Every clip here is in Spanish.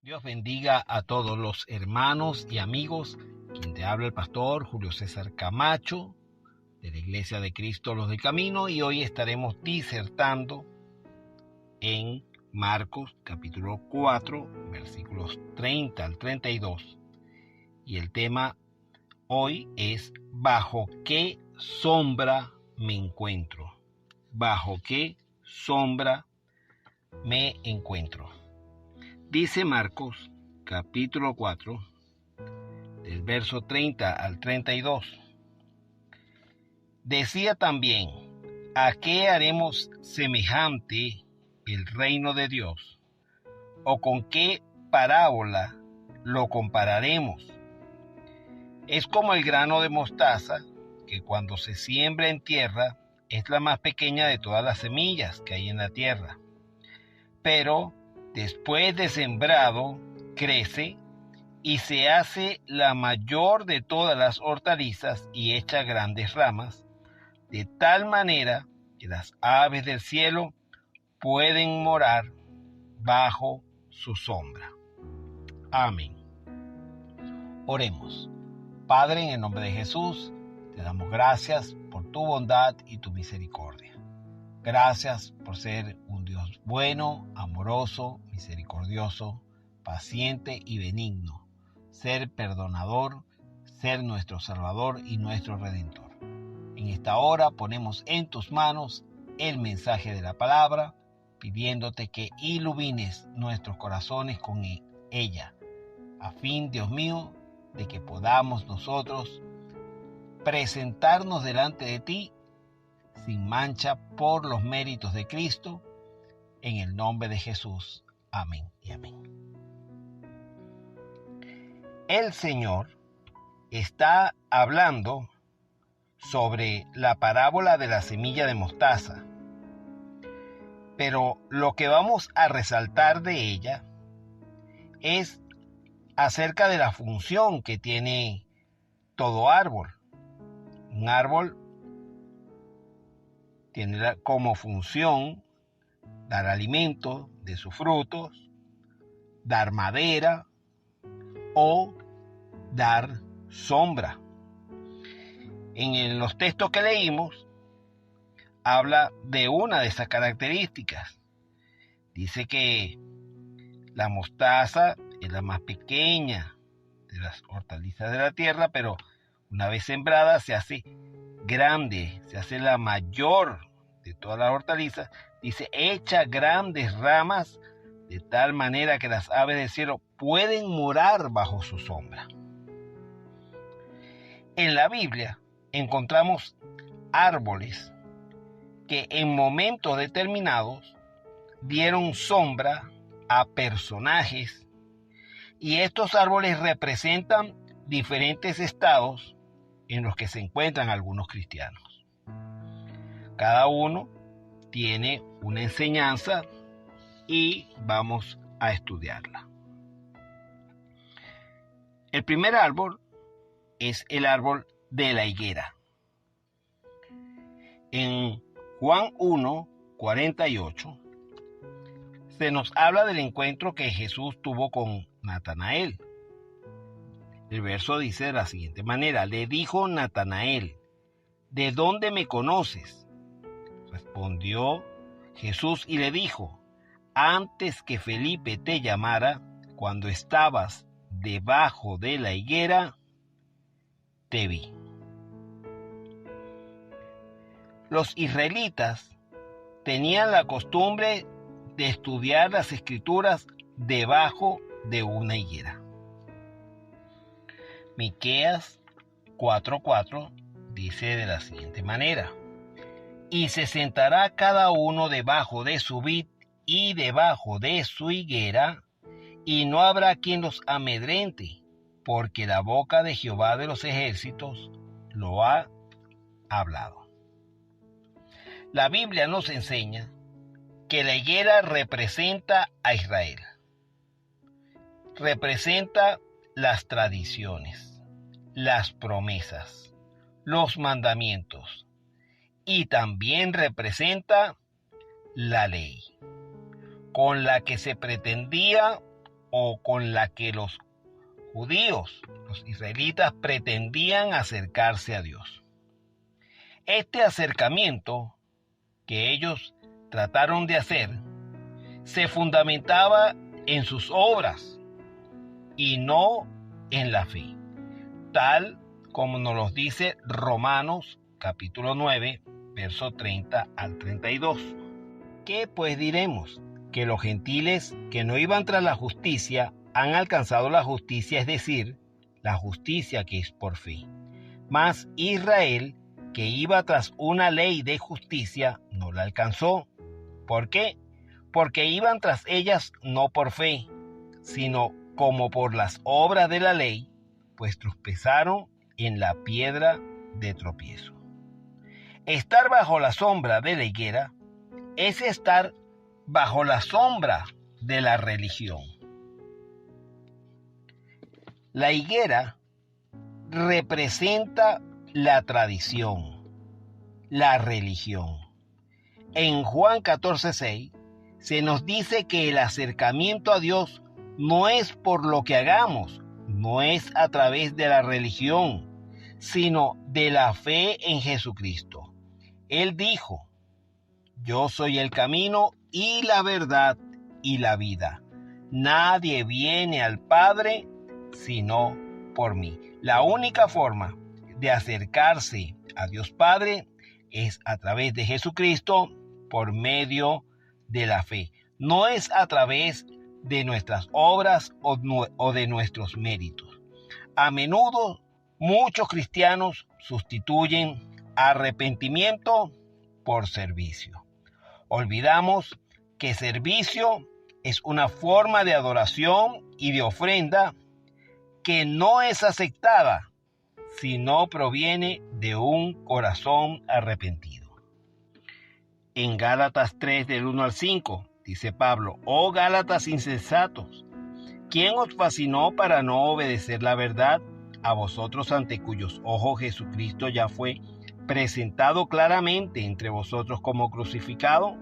Dios bendiga a todos los hermanos y amigos. Quien te habla el pastor Julio César Camacho de la Iglesia de Cristo Los del Camino, y hoy estaremos disertando en Marcos capítulo 4 versículos 30 al 32, y el tema hoy es ¿bajo qué sombra me encuentro? ¿Bajo qué sombra me encuentro? Dice Marcos capítulo 4 del verso 30 al 32. Decía también: ¿a qué haremos semejante el reino de Dios? ¿O con qué parábola lo compararemos? Es como el grano de mostaza, que cuando se siembra en tierra es la más pequeña de todas las semillas que hay en la tierra. Pero después de sembrado, crece y se hace la mayor de todas las hortalizas y echa grandes ramas, de tal manera que las aves del cielo pueden morar bajo su sombra. Amén. Oremos. Padre, en el nombre de Jesús, te damos gracias por tu bondad y tu misericordia. Gracias por ser un Dios bueno, amoroso, misericordioso, paciente y benigno. Ser perdonador, ser nuestro Salvador y nuestro Redentor. En esta hora ponemos en tus manos el mensaje de la palabra, pidiéndote que ilumines nuestros corazones con ella, a fin, Dios mío, de que podamos nosotros presentarnos delante de ti sin mancha por los méritos de Cristo, en el nombre de Jesús. Amén y amén. El Señor está hablando sobre la parábola de la semilla de mostaza, pero lo que vamos a resaltar de ella es acerca de la función que tiene todo árbol. Un árbol tiene como función dar alimento de sus frutos, dar madera o dar sombra. En los textos que leímos, habla de una de esas características. Dice que la mostaza es la más pequeña de las hortalizas de la tierra, pero una vez sembrada se hace grande, se hace la mayor de todas las hortalizas. Dice, echa grandes ramas de tal manera que las aves del cielo pueden morar bajo su sombra. En la Biblia encontramos árboles que en momentos determinados dieron sombra a personajes, y estos árboles representan diferentes estados en los que se encuentran algunos cristianos. Cada uno tiene una enseñanza y vamos a estudiarla. El primer árbol es el árbol de la higuera. En Juan 1:48 se nos habla del encuentro que Jesús tuvo con Natanael. El verso dice de la siguiente manera: le dijo Natanael, ¿de dónde me conoces? Respondió Jesús y le dijo, antes que Felipe te llamara, cuando estabas debajo de la higuera, te vi. Los israelitas tenían la costumbre de estudiar las escrituras debajo de una higuera. Miqueas 4:4 dice de la siguiente manera: y se sentará cada uno debajo de su vid y debajo de su higuera, y no habrá quien los amedrente, porque la boca de Jehová de los ejércitos lo ha hablado. La Biblia nos enseña que la higuera representa a Israel. Representa las tradiciones, las promesas, los mandamientos, y también representa la ley, con la que se pretendía o con la que los judíos, los israelitas, pretendían acercarse a Dios. Este acercamiento que ellos trataron de hacer se fundamentaba en sus obras y no en la fe, tal como nos lo dice Romanos capítulo 9, verso 30 al 32. ¿Qué pues diremos? Que los gentiles que no iban tras la justicia han alcanzado la justicia, es decir, la justicia que es por fe. Mas Israel, que iba tras una ley de justicia, no la alcanzó. ¿Por qué? Porque iban tras ellas no por fe, sino como por las obras de la ley, pues tropezaron en la piedra de tropiezo. Estar bajo la sombra de la higuera es estar bajo la sombra de la religión. La higuera representa la tradición, la religión. En Juan 14:6 se nos dice que el acercamiento a Dios no es por lo que hagamos, no es a través de la religión, sino de la fe en Jesucristo. Él dijo: yo soy el camino y la verdad y la vida. Nadie viene al Padre sino por mí. La única forma de acercarse a Dios Padre es a través de Jesucristo por medio de la fe. No es a través de nuestras obras o de nuestros méritos. A menudo muchos cristianos sustituyen arrepentimiento por servicio. Olvidamos que servicio es una forma de adoración y de ofrenda que no es aceptada si no proviene de un corazón arrepentido. En Gálatas 3, del 1 al 5, dice Pablo: oh Gálatas insensatos, ¿quién os fascinó para no obedecer la verdad? A vosotros, ante cuyos ojos Jesucristo ya fue presentado claramente entre vosotros como crucificado.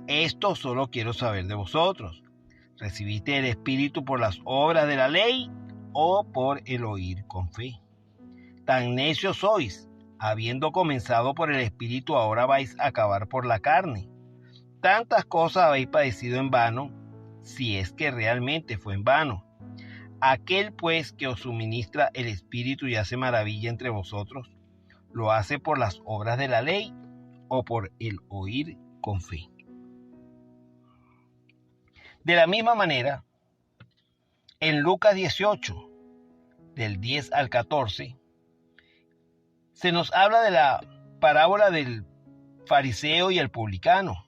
Esto solo quiero saber de vosotros: ¿recibiste el Espíritu por las obras de la ley o por el oír con fe? Tan necios sois, habiendo comenzado por el Espíritu, ahora vais a acabar por la carne. Tantas cosas habéis padecido en vano, si es que realmente fue en vano. Aquel pues que os suministra el Espíritu y hace maravilla entre vosotros, ¿lo hace por las obras de la ley o por el oír con fe? De la misma manera, en Lucas 18, del 10 al 14, se nos habla de la parábola del fariseo y el publicano.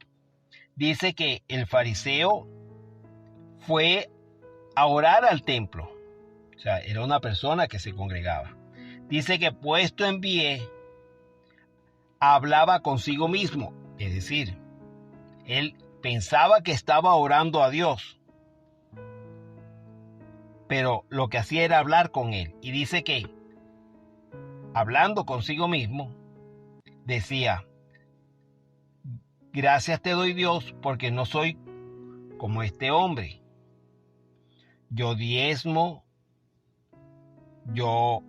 Dice que el fariseo fue a orar al templo. O sea, era una persona que se congregaba. Dice que puesto en pie, hablaba consigo mismo. Es decir, él pensaba que estaba orando a Dios, pero lo que hacía era hablar con él. Y dice que, hablando consigo mismo, decía: gracias te doy, Dios, porque no soy como este hombre. Yo diezmo, yo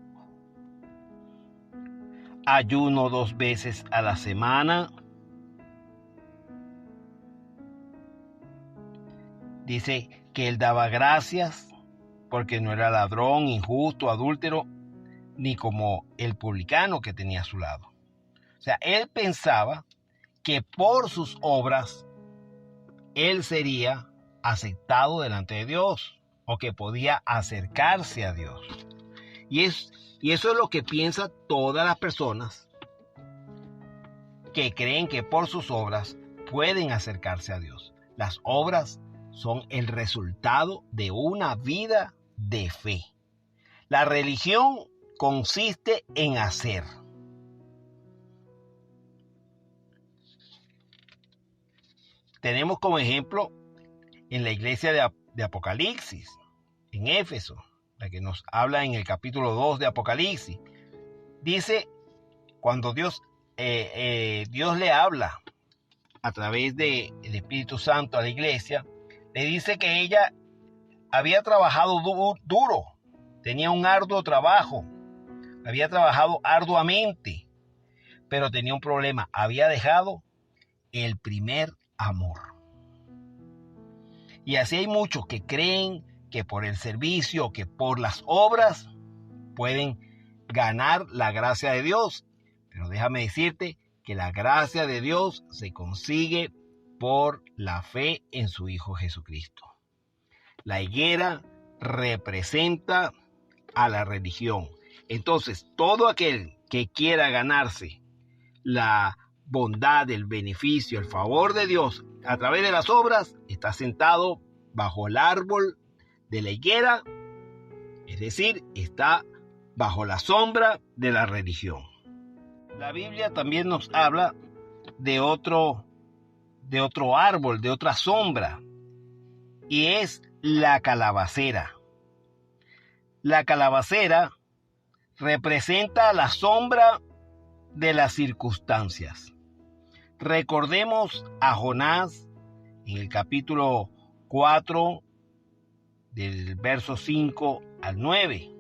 ayuno 2 veces a la semana. Dice que él daba gracias porque no era ladrón, injusto, adúltero, ni como el publicano que tenía a su lado. O sea, él pensaba que por sus obras él sería aceptado delante de Dios, o que podía acercarse a Dios. Y eso es lo que piensan todas las personas que creen que por sus obras pueden acercarse a Dios. Las obras son el resultado de una vida de fe. La religión consiste en hacer. Tenemos como ejemplo en la iglesia de Apocalipsis, en Éfeso, la que nos habla en el capítulo 2 de Apocalipsis. Dice, cuando Dios le habla a través del Espíritu Santo a la iglesia, le dice que ella había trabajado duro, tenía un arduo trabajo, había trabajado arduamente, pero tenía un problema, había dejado el primer amor. Y así hay muchos que creen que por el servicio, que por las obras pueden ganar la gracia de Dios. Pero déjame decirte que la gracia de Dios se consigue por la fe en su Hijo Jesucristo. La higuera representa a la religión. Entonces, todo aquel que quiera ganarse la bondad, el beneficio, el favor de Dios a través de las obras, está sentado bajo el árbol de la higuera, es decir, está bajo la sombra de la religión. La Biblia también nos habla de otro árbol, de otra sombra, y es la calabacera. La calabacera representa la sombra de las circunstancias. Recordemos a Jonás en el capítulo 4, del verso 5 al 9.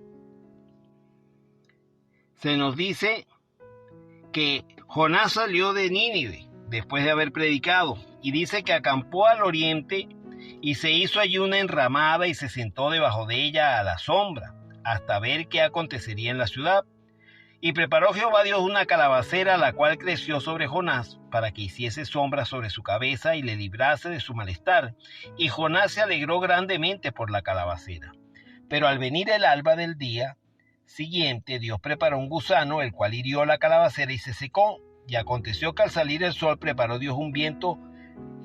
Se nos dice que Jonás salió de Nínive después de haber predicado, y dice que acampó al oriente y se hizo allí una enramada y se sentó debajo de ella a la sombra, hasta ver qué acontecería en la ciudad. Y preparó Jehová Dios una calabacera, la cual creció sobre Jonás, para que hiciese sombra sobre su cabeza y le librase de su malestar. Y Jonás se alegró grandemente por la calabacera. Pero al venir el alba del día siguiente, Dios preparó un gusano, el cual hirió la calabacera y se secó. Y aconteció que al salir el sol preparó Dios un viento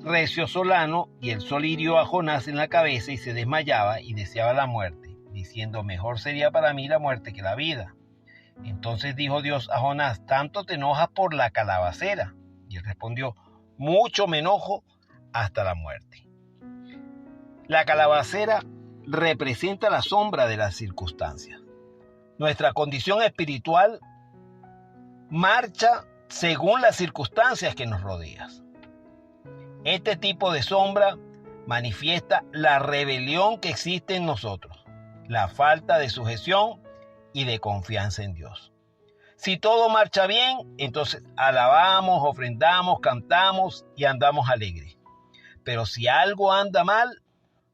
recio solano, y el sol hirió a Jonás en la cabeza y se desmayaba y deseaba la muerte, diciendo: mejor sería para mí la muerte que la vida. Entonces dijo Dios a Jonás: ¿tanto te enojas por la calabacera? Y él respondió: mucho me enojo hasta la muerte. La calabacera representa la sombra de las circunstancias. Nuestra condición espiritual marcha según las circunstancias que nos rodean. Este tipo de sombra manifiesta la rebelión que existe en nosotros, la falta de sujeción y de confianza en Dios. Si todo marcha bien, entonces alabamos, ofrendamos, cantamos y andamos alegres. Pero si algo anda mal,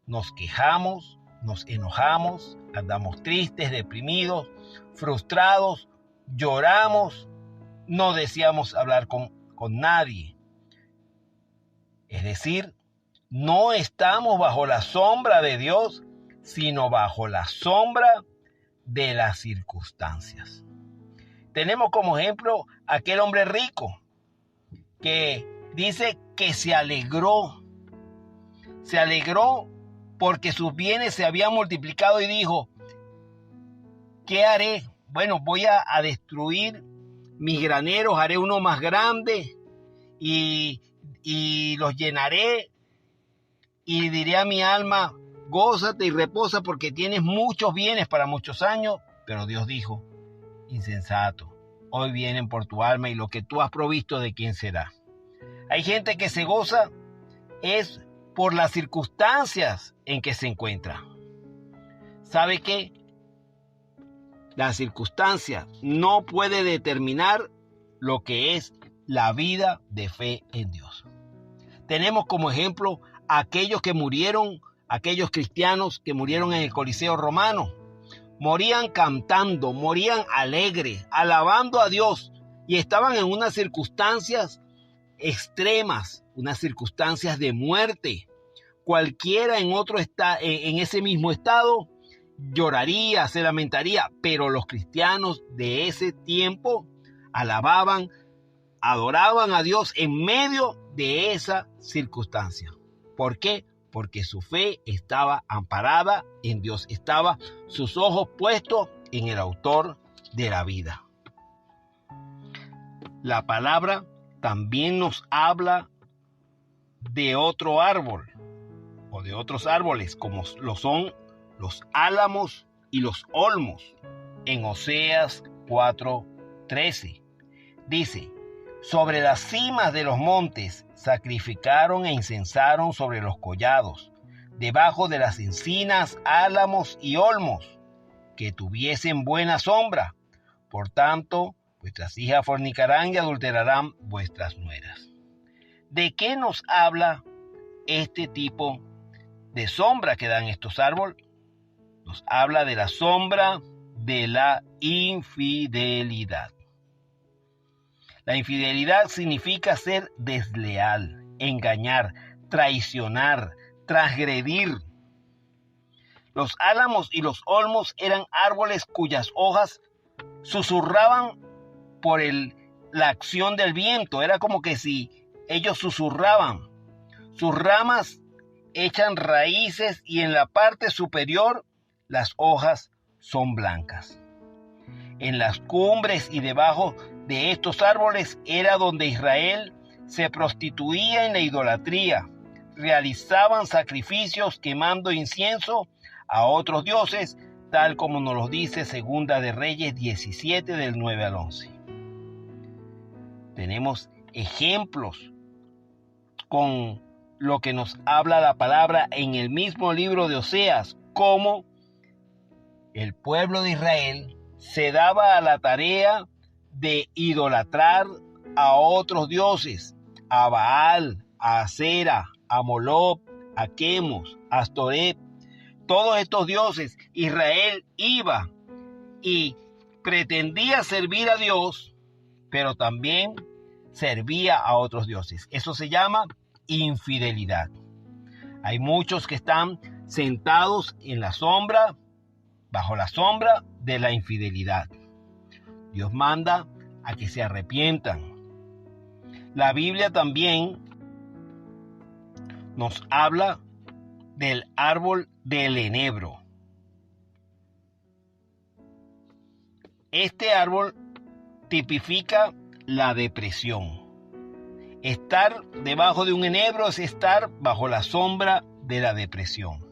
nos quejamos, nos enojamos, andamos tristes, deprimidos, frustrados, lloramos, no deseamos hablar con nadie. Es decir, no estamos bajo la sombra de Dios, sino bajo la sombra de las circunstancias. Tenemos como ejemplo aquel hombre rico que dice que se alegró porque sus bienes se habían multiplicado y dijo: ¿qué haré? Bueno, voy a destruir mis graneros, haré uno más grande y los llenaré, y diré a mi alma: gózate y reposa porque tienes muchos bienes para muchos años. Pero Dios dijo: insensato, hoy vienen por tu alma, y lo que tú has provisto, ¿de quién será? Hay gente que se goza es por las circunstancias en que se encuentra. ¿Sabe qué? La circunstancia no puede determinar lo que es la vida de fe en Dios. Tenemos como ejemplo a aquellos que murieron, aquellos cristianos que murieron en el Coliseo Romano. Morían cantando, morían alegres, alabando a Dios, y estaban en unas circunstancias extremas, unas circunstancias de muerte. Cualquiera en ese mismo estado lloraría, se lamentaría, pero los cristianos de ese tiempo alababan, adoraban a Dios en medio de esa circunstancia. ¿Por qué? Porque su fe estaba amparada en Dios, estaba sus ojos puestos en el autor de la vida. La palabra también nos habla de otro árbol, o de otros árboles, como lo son los álamos y los olmos. En Oseas 4:13 dice: sobre las cimas de los montes sacrificaron e incensaron sobre los collados. debajo de las encinas, álamos y olmos, que tuviesen buena sombra. Por tanto, vuestras hijas fornicarán y adulterarán vuestras nueras. ¿De qué nos habla este tipo de sombra que dan estos árboles? Nos habla de la sombra de la infidelidad. La infidelidad significa ser desleal, engañar, traicionar, transgredir. Los álamos y los olmos eran árboles cuyas hojas susurraban por la acción del viento. Era como que si ellos susurraban. Sus ramas echan raíces y en la parte superior las hojas son blancas. En las cumbres y debajo de estos árboles era donde Israel se prostituía en la idolatría. Realizaban sacrificios quemando incienso a otros dioses, tal como nos lo dice Segunda de Reyes 17 del 9 al 11. Tenemos ejemplos con lo que nos habla la palabra en el mismo libro de Oseas, como el pueblo de Israel se daba a la tarea de idolatrar a otros dioses, a Baal, a Acera, a Moloc, a Quemos, a Astoret. Todos estos dioses, Israel iba y pretendía servir a Dios, pero también servía a otros dioses. Eso se llama infidelidad. Hay muchos que están sentados en la sombra, bajo la sombra de la infidelidad. Dios manda a que se arrepientan. La Biblia también nos habla del árbol del enebro. Este árbol tipifica la depresión. Estar debajo de un enebro es estar bajo la sombra de la depresión.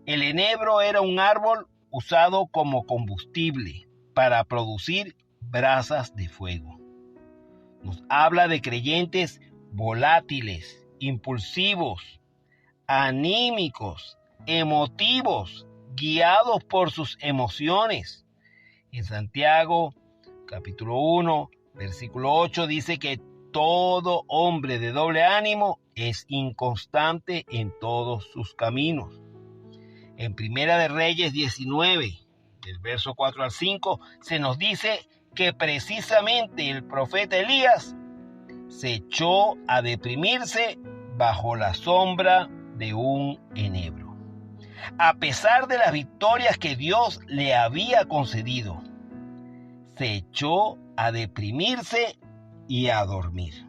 El enebro era un árbol usado como combustible para producir brasas de fuego. Nos habla de creyentes volátiles, impulsivos, anímicos, emotivos, guiados por sus emociones. En Santiago, capítulo 1, versículo 8, dice que todo hombre de doble ánimo es inconstante en todos sus caminos. En Primera de Reyes 19, del verso 4 al 5, se nos dice que precisamente el profeta Elías se echó a deprimirse bajo la sombra de un enebro. A pesar de las victorias que Dios le había concedido, se echó a deprimirse y a dormir.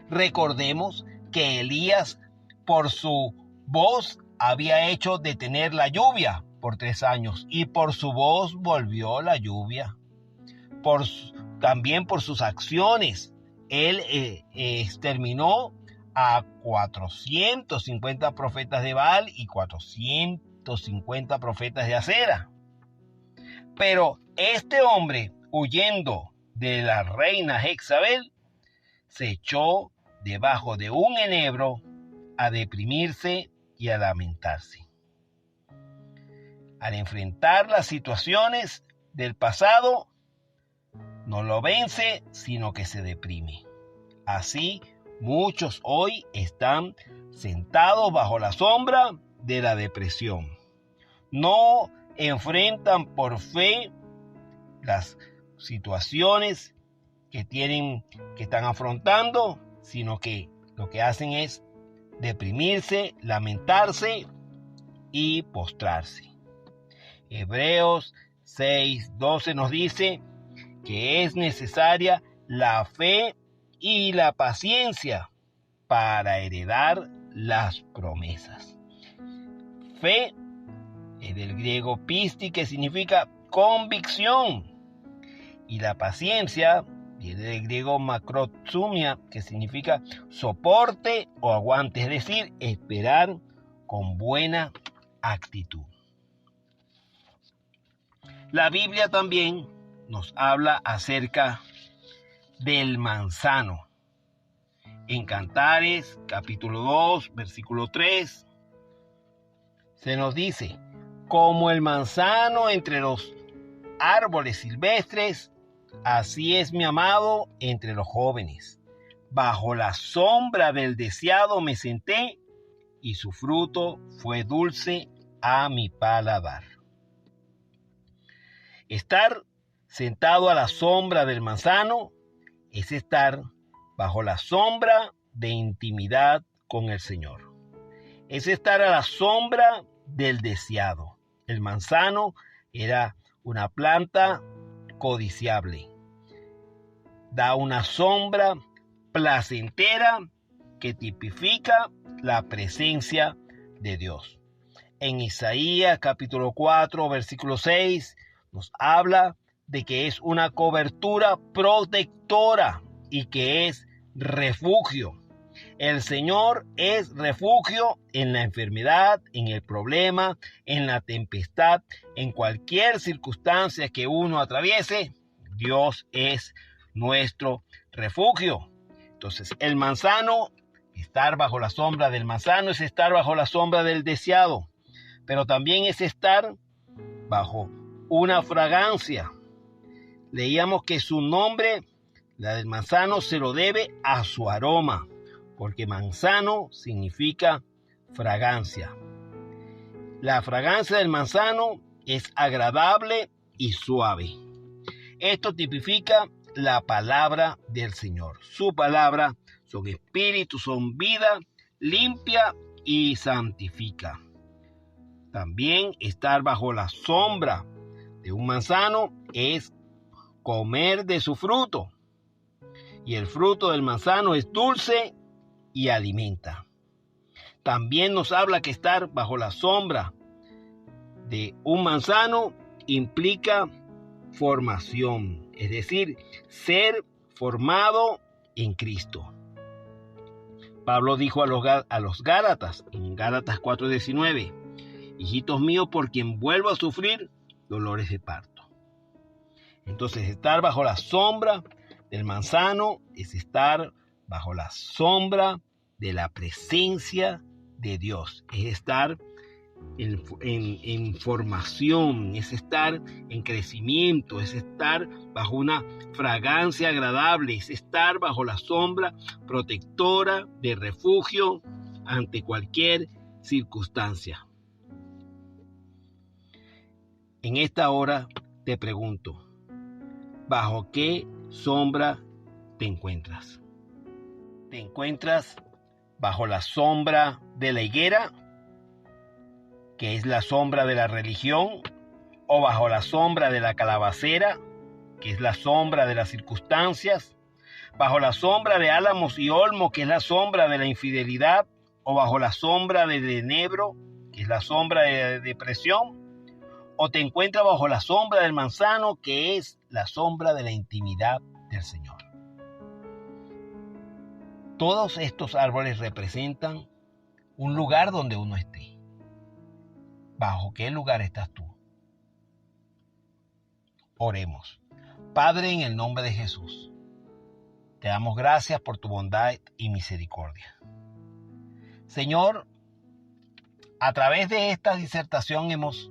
Recordemos que Elías, por su voz, había hecho detener la lluvia por 3 años y por su voz volvió la lluvia. También por sus acciones, él exterminó a 450 profetas de Baal y 450 profetas de Acera. Pero este hombre, huyendo de la reina Jezabel, se echó debajo de un enebro a deprimirse y a lamentarse. Al enfrentar las situaciones del pasado, no lo vence, sino que se deprime. Así, muchos hoy están sentados bajo la sombra de la depresión. No enfrentan por fe las situaciones que están afrontando, sino que lo que hacen es deprimirse, lamentarse y postrarse. Hebreos 6:12 nos dice que es necesaria la fe y la paciencia para heredar las promesas. Fe es del griego pisti, que significa convicción, y la paciencia viene del griego macrotsumia, que significa soporte o aguante, es decir, esperar con buena actitud. La Biblia también nos habla acerca del manzano. En Cantares, capítulo 2, versículo 3, se nos dice, como el manzano entre los árboles silvestres, así es mi amado entre los jóvenes. Bajo la sombra del deseado me senté, y su fruto fue dulce a mi paladar. Estar sentado a la sombra del manzano es estar bajo la sombra de intimidad con el Señor. Es estar a la sombra del deseado. El manzano era una planta codiciable. Da una sombra placentera que tipifica la presencia de Dios. En Isaías capítulo 4, versículo 6, nos habla de que es una cobertura protectora y que es refugio. El Señor es refugio en la enfermedad, en el problema, en la tempestad, en cualquier circunstancia que uno atraviese. Dios es nuestro refugio. Entonces, el manzano, estar bajo la sombra del manzano es estar bajo la sombra del deseado, pero también es estar bajo una fragancia. Leíamos que su nombre, la del manzano, se lo debe a su aroma, porque manzano significa fragancia. La fragancia del manzano es agradable y suave. Esto tipifica la palabra del Señor. Su palabra son espíritu, son vida, limpia y santifica. También estar bajo la sombra de un manzano es comer de su fruto. Y el fruto del manzano es dulce y alimenta. También nos habla que estar bajo la sombra de un manzano implica formación, es decir, ser formado en Cristo. Pablo dijo a los Gálatas, en Gálatas 4:19, hijitos míos, por quien vuelvo a sufrir dolores de parto. Entonces, estar bajo la sombra del manzano es estar bajo la sombra de la presencia de Dios, es estar en formación, es estar en crecimiento, es estar bajo una fragancia agradable, es estar bajo la sombra protectora de refugio ante cualquier circunstancia. En esta hora te pregunto, ¿bajo qué sombra te encuentras? ¿Te encuentras bajo la sombra de la higuera, que es la sombra de la religión, o bajo la sombra de la calabacera, que es la sombra de las circunstancias, bajo la sombra de álamos y olmos, que es la sombra de la infidelidad, o bajo la sombra del enebro, que es la sombra de depresión, o te encuentras bajo la sombra del manzano, que es la sombra de la intimidad del Señor? Todos estos árboles representan un lugar donde uno esté. ¿Bajo qué lugar estás tú? Oremos. Padre, en el nombre de Jesús, te damos gracias por tu bondad y misericordia. Señor, a través de esta disertación hemos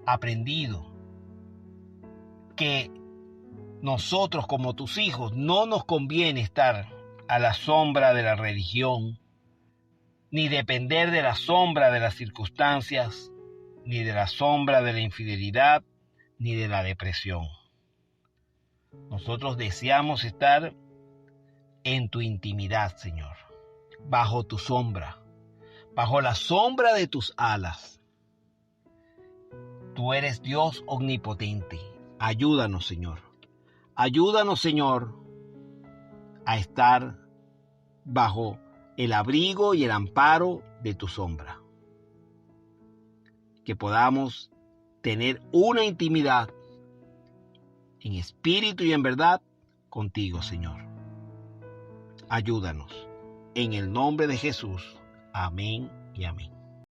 aprendido que nosotros como tus hijos no nos conviene estar a la sombra de la religión, ni depender de la sombra de las circunstancias, ni de la sombra de la infidelidad, ni de la depresión. Nosotros deseamos estar en tu intimidad, Señor, bajo tu sombra, bajo la sombra de tus alas. Tú eres Dios omnipotente. Ayúdanos, Señor. Ayúdanos, Señor, a estar bajo el abrigo y el amparo de tu sombra. Que podamos tener una intimidad en espíritu y en verdad contigo, Señor. Ayúdanos. En el nombre de Jesús. Amén y amén.